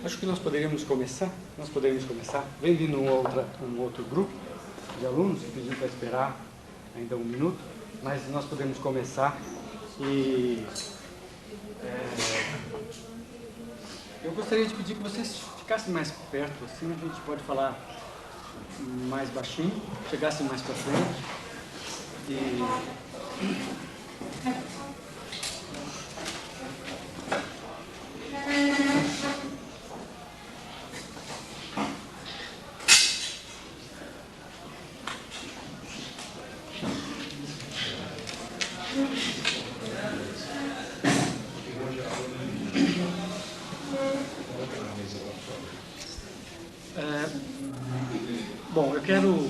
Acho que nós poderíamos começar. Vem vindo um outro grupo de alunos que pediu para esperar ainda um minuto, mas nós podemos começar. E eu gostaria de pedir que vocês ficassem mais perto, assim a gente pode falar mais baixinho, chegassem mais para frente. Bom, eu quero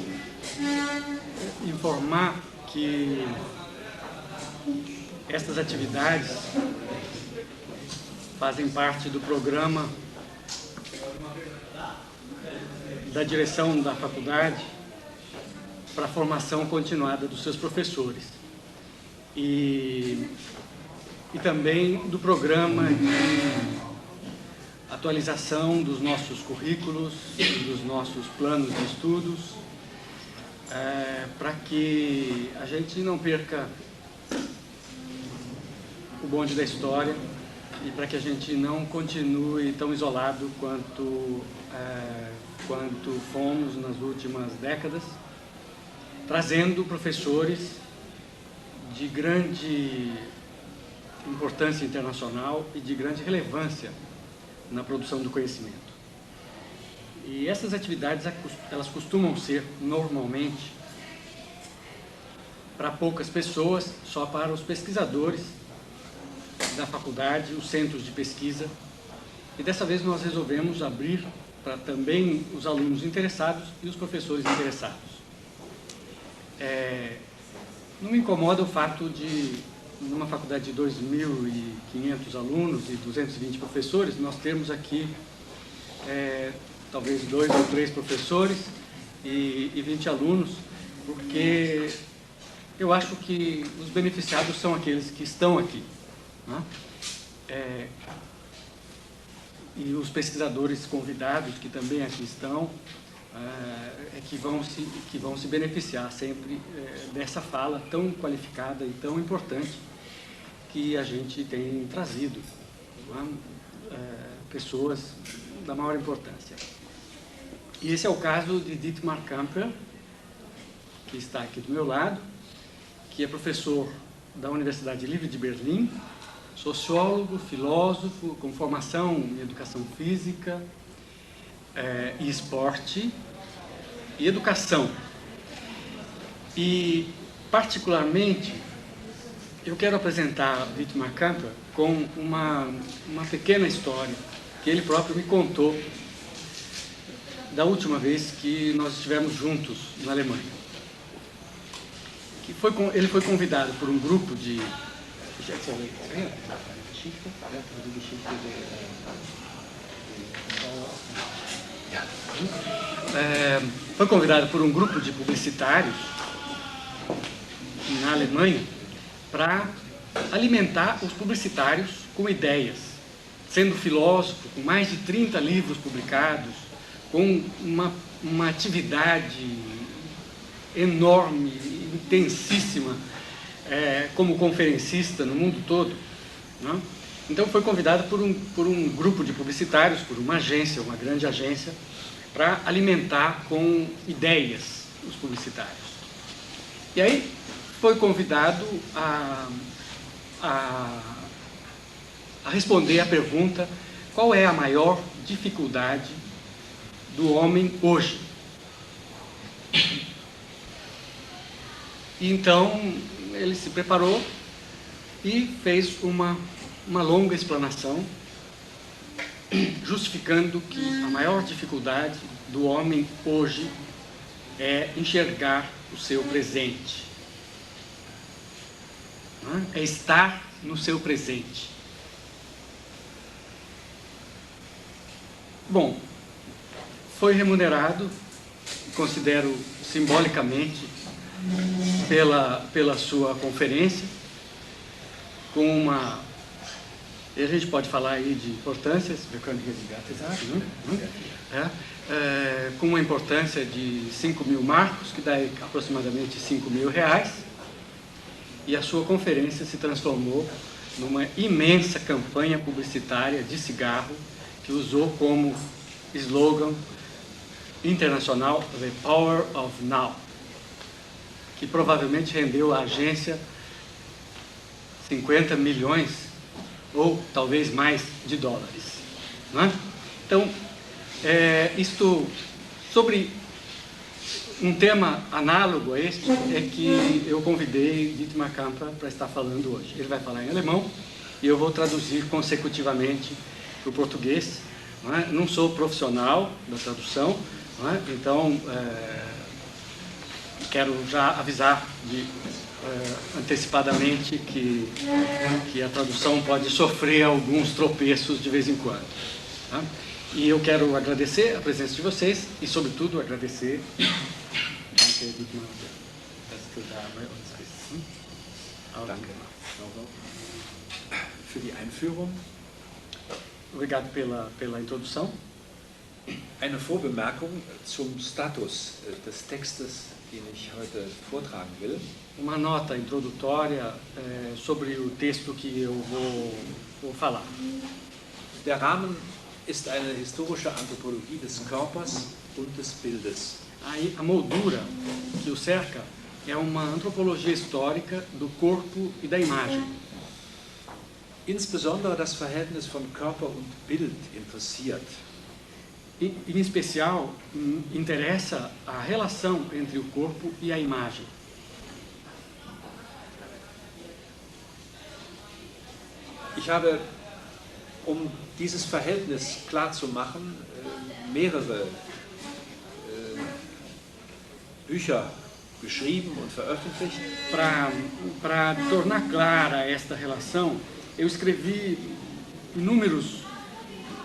informar que estas atividades fazem parte do programa da direção da faculdade para a formação continuada dos seus professores e também do programa de atualização dos nossos currículos, dos nossos planos de estudos, para que a gente não perca o bonde da história e para que a gente não continue tão isolado quanto fomos nas últimas décadas, trazendo professores de grande importância internacional e de grande relevância na produção do conhecimento. E essas atividades, elas costumam ser, normalmente, para poucas pessoas, só para os pesquisadores da faculdade, os centros de pesquisa. E dessa vez nós resolvemos abrir para também os alunos interessados e os professores interessados. Não me incomoda o fato de, numa faculdade de 2.500 alunos e 220 professores, nós temos aqui talvez 2 ou 3 professores e 20 alunos, porque eu acho que os beneficiados são aqueles que estão aqui, né? E os pesquisadores convidados, que também aqui estão, que vão se beneficiar sempre dessa fala tão qualificada e tão importante que a gente tem trazido, pessoas da maior importância. E esse é o caso de Dietmar Kamper, que está aqui do meu lado, que é professor da Universidade Livre de Berlim, sociólogo, filósofo, com formação em educação física e esporte e educação. E, particularmente, eu quero apresentar Dietmar Kamper com uma pequena história que ele próprio me contou da última vez que nós estivemos juntos na Alemanha. Ele foi convidado por um grupo de... foi convidado por um grupo de publicitários na Alemanha para alimentar os publicitários com ideias, sendo filósofo, com mais de 30 livros publicados, com uma atividade enorme, intensíssima, como conferencista no mundo todo, né? Então foi convidado por um grupo de publicitários, por uma agência, uma grande agência, para alimentar com ideias os publicitários. E aí foi convidado a responder à pergunta: qual é a maior dificuldade do homem hoje? E então ele se preparou e fez uma longa explanação, justificando que a maior dificuldade do homem hoje é enxergar o seu presente, é estar no seu presente. Bom, foi remunerado, considero simbolicamente, pela sua conferência, com uma... E a gente pode falar aí de importâncias, com uma importância de 5.000 marcos, que dá aproximadamente 5.000 reais, e a sua conferência se transformou numa imensa campanha publicitária de cigarro, que usou como slogan internacional The Power of Now, que provavelmente rendeu à agência 50 milhões ou talvez mais de dólares. Não é? Então, isto sobre um tema análogo a este é que eu convidei Dietmar Camper para estar falando hoje. Ele vai falar em alemão e eu vou traduzir consecutivamente para o português. Não é? Não sou profissional da tradução, não é? Então quero já avisar antecipadamente que a tradução pode sofrer alguns tropeços de vez em quando. Tá? E eu quero agradecer a presença de vocês e, sobretudo, agradecer für die Einführung. Obrigado pela introdução. Eine Vorbemerkung zum Status des Textes, den ich heute vortragen will. Uma nota introdutória sobre o texto que eu vou falar. Der Rahmen ist eine historische Anthropologie des Körpers und des Bildes. A moldura que o cerca é uma antropologia histórica do corpo e da imagem. Insbesondere das Verhältnis von Körper und Bild interessiert. Em especial, interessa a relação entre o corpo e a imagem. Ich habe, um dieses Verhältnis klar zu machen, mehrere Bücher geschrieben und veröffentlicht. Para tornar clara esta relação, eu escrevi inúmeros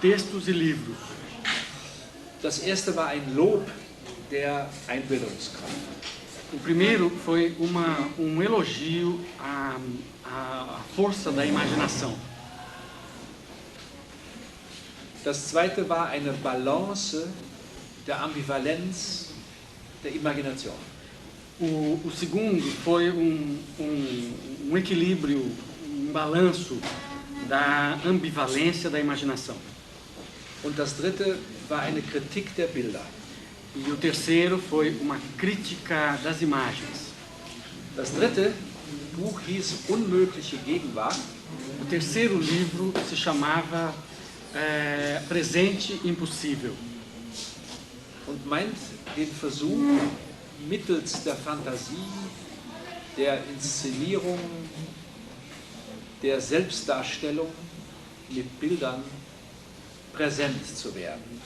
textos e livros. Das erste war ein Lob der Einbildungskraft. O primeiro foi um elogio à força da imaginação. Das zweite war eine Balance der Ambivalenz der Imagination. O segundo foi um equilíbrio, um balanço da ambivalência da imaginação. Und das dritte war eine Kritik der Bilder. E o terceiro foi uma crítica das imagens. Das dritte Buch hieß Unmögliche Gegenwart. O terceiro livro se chamava Presente Impossível. Und meint den Versuch, mittels der Fantasie, der Inszenierung, der Selbstdarstellung mit Bildern präsent zu werden.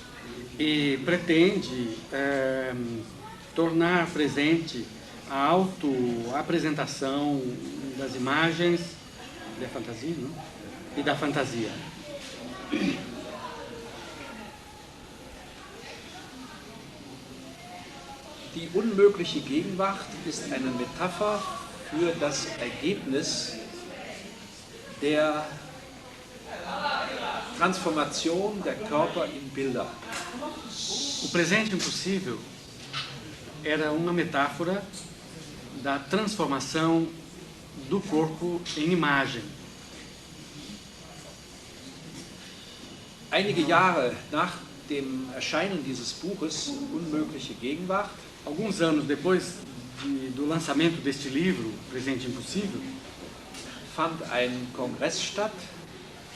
E pretende tornar presente a autoapresentação das imagens da fantasia, não? E da fantasia. Die unmögliche Gegenwart ist eine Metapher für das Ergebnis der Transformation der Körper in Bilder. O presente impossível era uma metáfora da transformação do corpo em imagem. Einige Jahre nach dem Erscheinen dieses Buches, Unmögliche Gegenwart, Alguns anos depois do lançamento deste livro, Presente Impossível, fand ein Kongress statt,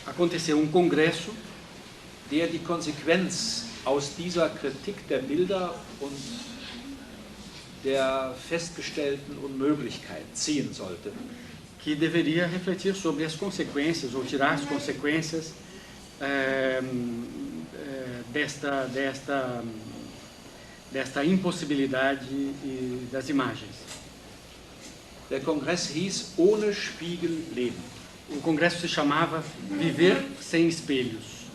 aconteceu um congresso der die Konsequenz aus dieser Kritik der Bilder und der festgestellten Unmöglichkeit ziehen sollte. que deveria refletir sobre as consequências, ou tirar as consequências desta impossibilidade das imagens. Der Kongress hieß Ohne Spiegel leben. O congresso se chamava Viver Sem Espelhos.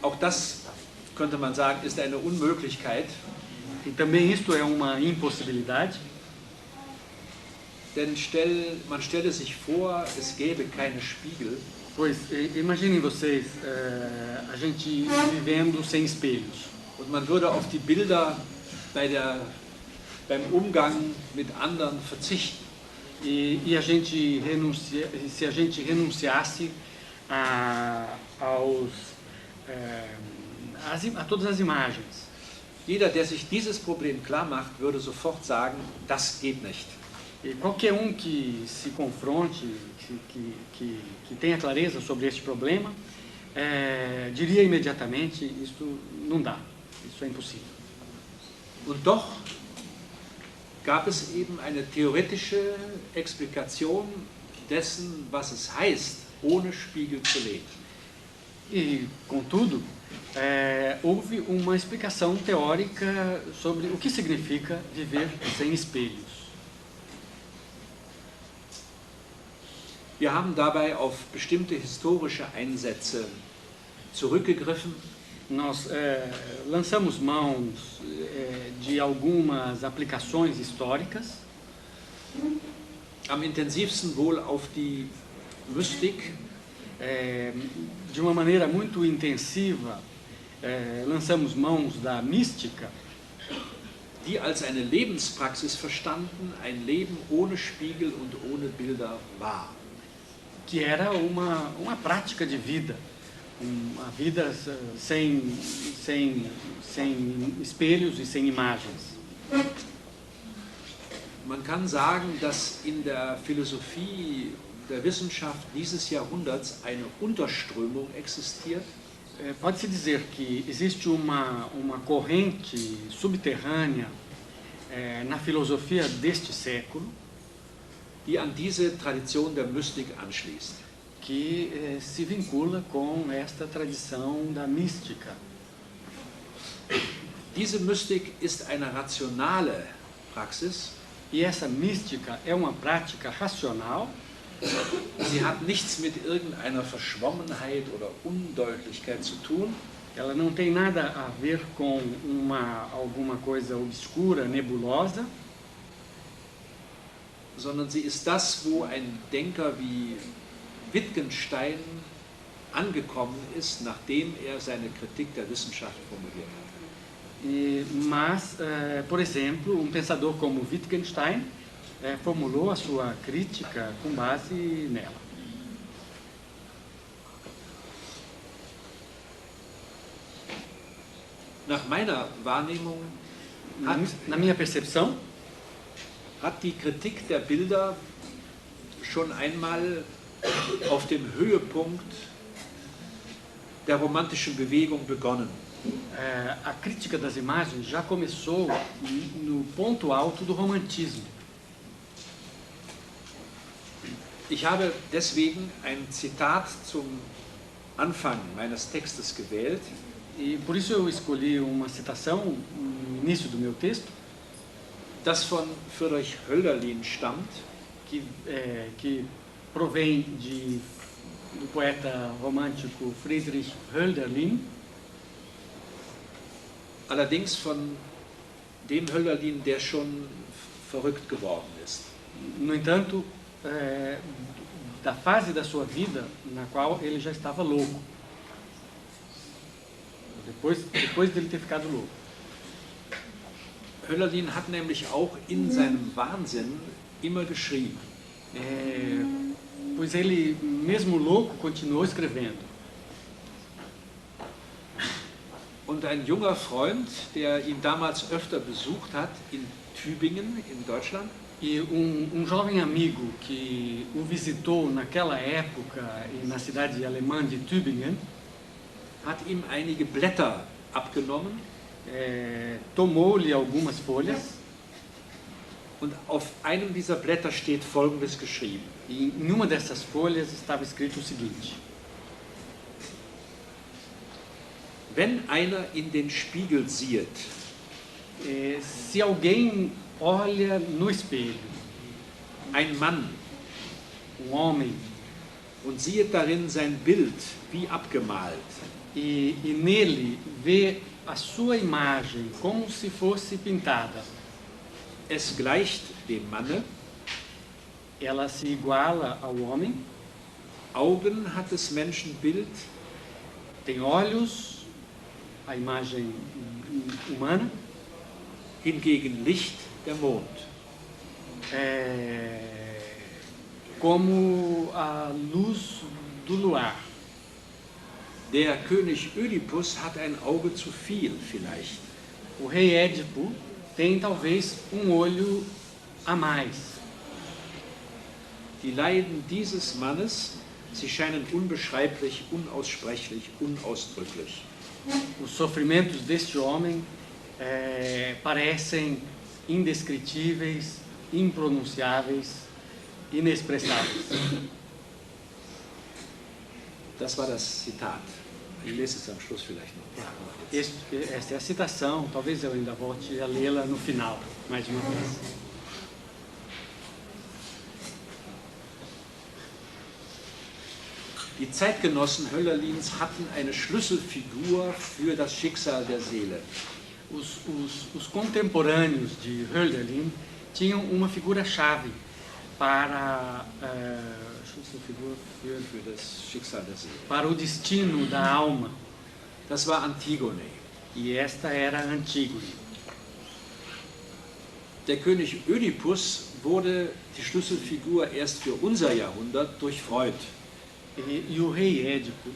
Auch das, könnte man sagen, ist eine Unmöglichkeit, E também isto é uma impossibilidade, denn man stelle sich vor, es gäbe keine Spiegel. pois imaginem vocês, a gente vivendo sem espelhos. Und man würde auf die Bilder beim Umgang mit anderen verzichten. E a gente se a gente renunciasse a todas as imagens. Jeder, der sich dieses Problem klar macht, würde sofort sagen, das geht nicht. E qualquer que se confronte, que tenha clareza sobre este problema, diria imediatamente, isso não dá, isso é impossível. Und doch gab es eben eine theoretische Explikation dessen, was es heißt, ohne Spiegel zu leben. E, contudo, houve uma explicação teórica sobre o que significa viver sem espelhos. Wir haben dabei auf bestimmte historische Einsätze zurückgegriffen. Nós lançamos mãos de algumas aplicações históricas, Am intensivsten wohl auf die Mystik, de uma maneira muito intensiva, lançamos mãos da mística, die als eine Lebenspraxis verstanden, ein Leben ohne Spiegel und ohne Bilder war. que era uma prática de vida, uma vida sem espelhos e sem imagens. Man kann sagen, dass in der Philosophie der Wissenschaft dieses Jahrhunderts eine Unterströmung existiert, Pode-se dizer que existe uma corrente subterrânea na filosofia deste século die an diese Tradition der Mystik anschließt. que se vincula com esta tradição da mística. Diese Mystik ist eine rationale Praxis. E essa mística é uma prática racional, Sie hat nichts mit irgendeiner Verschwommenheit oder Undeutlichkeit zu tun, ela não tem nada a ver com alguma coisa obscura, nebulosa, sondern sie ist das, wo ein Denker wie Wittgenstein angekommen ist, nachdem er seine Kritik der Wissenschaft formuliert hat. Mas, por exemplo, um pensador como Wittgenstein formulou a sua crítica com base nela. Nach meiner Wahrnehmung Na minha percepção, hat die Kritik der Bilder schon einmal auf dem Höhepunkt der romantischen Bewegung begonnen. a crítica das imagens já começou no ponto alto do romantismo. Ich habe deswegen ein Zitat zum Anfang meines Textes gewählt, E por isso eu escolhi uma citação no início do meu texto, das von Friedrich Hölderlin stammt, que provém do poeta romântico Friedrich Hölderlin, allerdings von dem Hölderlin, der schon verrückt geworden ist. no entanto, da fase da sua vida na qual ele já estava louco, depois dele ter ficado louco. Hölderlin hat nämlich auch in seinem Wahnsinn immer geschrieben. pois ele, mesmo louco, continuou escrevendo. Und ein junger Freund, der ihn damals öfter besucht hat, in Tübingen in Deutschland, E jovem amigo que o visitou naquela época na cidade alemã de Tübingen, hat ihm einige Blätter abgenommen tomou-lhe algumas folhas, und auf einem dieser Blätter steht Folgendes geschrieben. e em uma dessas folhas estava escrito o seguinte: Wenn einer in den Spiegel sieht, se alguém olha no espelho, ein Mann, homem, und sieht darin sein Bild wie abgemalt, e nele vê a sua imagem como se fosse pintada, es gleicht dem Manne, ela se iguala ao homem, Augen hat des Menschen Bild, tem olhos, a imagem humana, hingegen Licht der Mond. Como a luz do luar. Der König Ödipus hat ein Auge zu viel vielleicht. O rei Édipo tem talvez olho a mais. Die Leiden dieses Mannes, sie scheinen unbeschreiblich, unaussprechlich, unausdrücklich. Os sofrimentos deste homem parecem indescritíveis, impronunciáveis, inexpressáveis. Das war das Zitat. Ich lese es am Schluss vielleicht noch. Esta é a citação, talvez eu ainda volte a lê-la no final, mais uma vez. Die Zeitgenossen Hölderlins hatten eine Schlüsselfigur für das Schicksal der Seele. Os contemporâneos de Hölderlin tinham uma figura-chave para Für das Schicksal der Seele. para o destino da alma. Das war Antigone. E esta era Antígone. Der König Ödipus wurde die Schlüsselfigur erst für unser Jahrhundert durch Freud. E o rei Édipo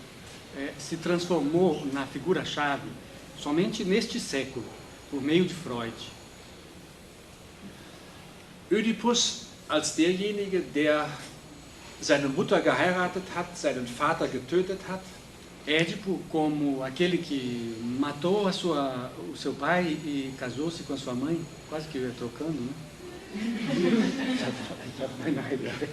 se transformou na figura-chave somente neste século, por meio de Freud. Ödipus als derjenige, der seine Mutter geheiratet hat, seinen Vater getötet hat, Édipo como aquele que matou o seu pai e casou-se com a sua mãe, quase que eu ia trocando, né? Já vai na realidade.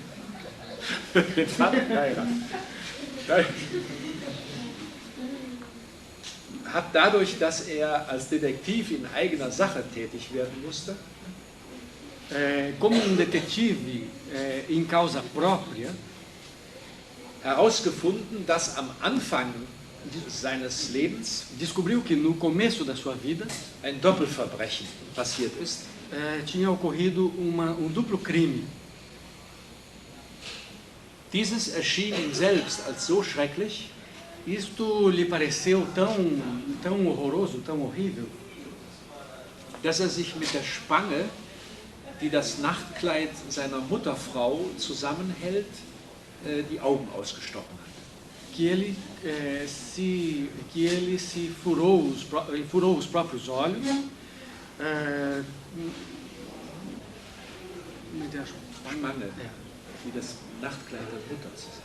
hat dadurch, dass er als Detektiv in eigener Sache tätig werden musste, Como detetive em causa própria, herausgefunden, dass am Anfang seines Lebens descobriu que no começo da sua vida ein Doppelverbrechen passiert ist. Tinha ocorrido duplo crime. Dieses erschien ihm selbst als so schrecklich, Isto lhe pareceu tão horroroso, tão horrível, dass er sich mit der Spange, die das Nachtkleid seiner Mutterfrau zusammenhält, die Augen ausgestochen hat. que ele se furou os próprios olhos, Spange, die das Nachtkleid der Mutter zusammenhält.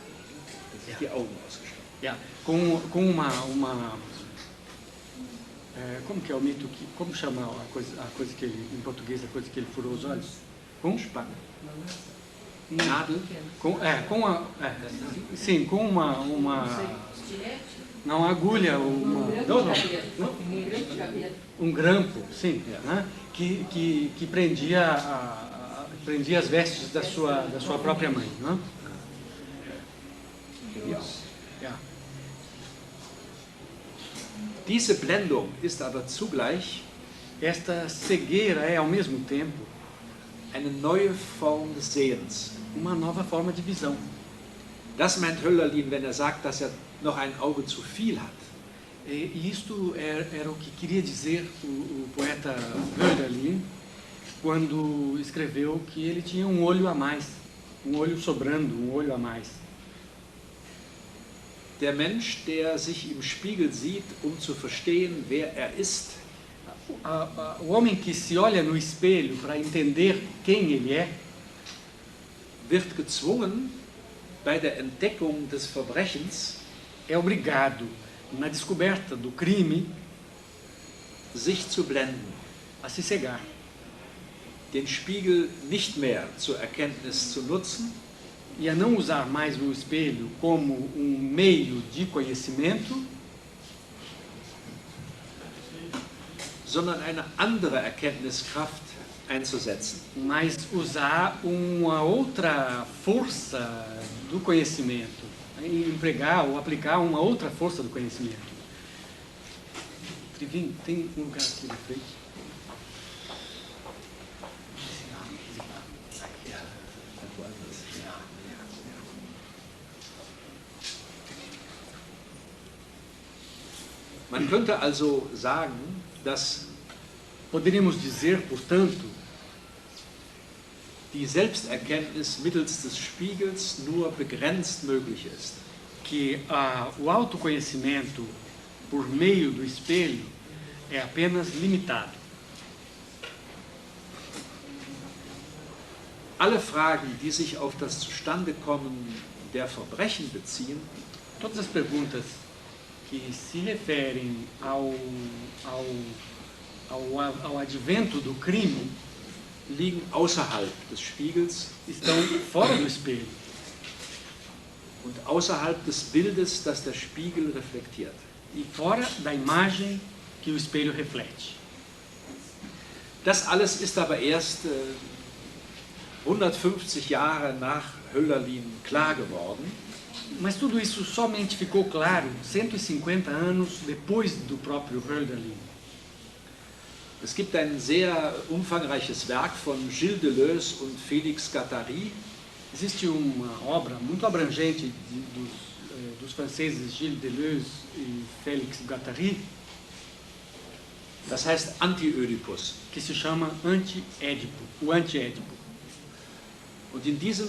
Das ist die Augen ausgestochen. com uma como que é o mito como chama a coisa que ele, em português, a coisa que ele furou os olhos? Com Spange. Nadel. com não agulha, um grampo, sim, né? que prendia as vestes da sua própria mãe, né? Diese Blendung ist aber zugleich Esta cegueira é ao mesmo tempo eine neue Form des Sehens. uma nova forma de visão. Das meint Hölderlin, wenn er sagt, dass er noch ein Auge zu viel hat. E isto era o que queria dizer o poeta Hölderlin quando escreveu que ele tinha olho a mais. um olho sobrando, um olho a mais. Der Mensch, der sich im Spiegel sieht, um zu verstehen, wer er ist, O homem que se olha no espelho para entender quem ele é, wird gezwungen, bei der Entdeckung des Verbrechens é obrigado, na descoberta do crime, sich zu blenden, a se cegar. den Spiegel nicht mehr zur Erkenntnis zu nutzen, E a não usar mais o espelho como um meio de conhecimento, sondern eine andere Erkenntniskraft einzusetzen. mas usar uma outra força do conhecimento, empregar ou aplicar uma outra força do conhecimento. Trivinho, tem um lugar aqui na frente. Man könnte also sagen, dass Poderíamos dizer, portanto, die Selbsterkenntnis mittels des Spiegels nur begrenzt möglich ist. que o autoconhecimento por meio do espelho é apenas limitado. Alle Fragen, die sich auf das Zustandekommen der Verbrechen beziehen, Todas as perguntas que se referem ao advento do crime liegen außerhalb des Spiegels estão fora do espelho und außerhalb des Bildes, das der Spiegel reflektiert. e fora da imagem que o espelho reflete. Das alles ist aber erst 150 Jahre nach Hölderlin klar geworden. Mas tudo isso somente ficou claro 150 anos depois do próprio Hölderlin. Es gibt ein sehr umfangreiches Werk von Gilles Deleuze und Félix Guattari, Existe uma obra muito abrangente dos franceses Gilles Deleuze e Félix Guattari, das heißt Anti-Ödipus. que se chama Anti-Édipo, o Anti-Édipo. Und in diesem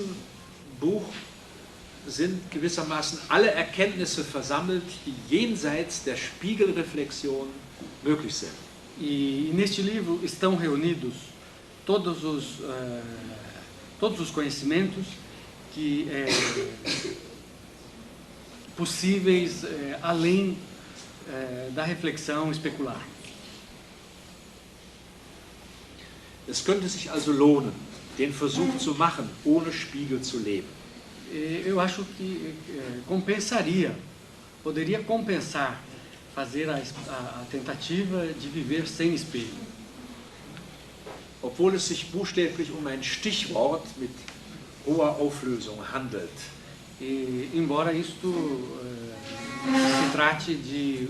Buch sind gewissermaßen alle Erkenntnisse versammelt, die jenseits der Spiegelreflexion möglich sind. E neste livro estão reunidos todos os conhecimentos que possíveis além da reflexão especular. Es könnte sich also lohnen, den Versuch zu machen, ohne Spiegel zu leben. Eu acho que poderia compensar fazer a tentativa de viver sem espelho. Obwohl es sich buchstäblich um ein Stichwort mit hoher Auflösung handelt. E, embora isto se trate de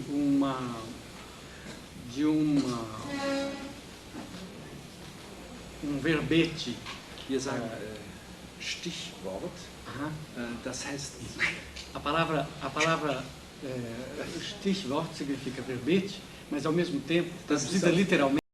um verbete, Wir sagen Stichwort, das heißt... a palavra Stichwort significa verbete, mas ao mesmo tempo, traduzida literalmente,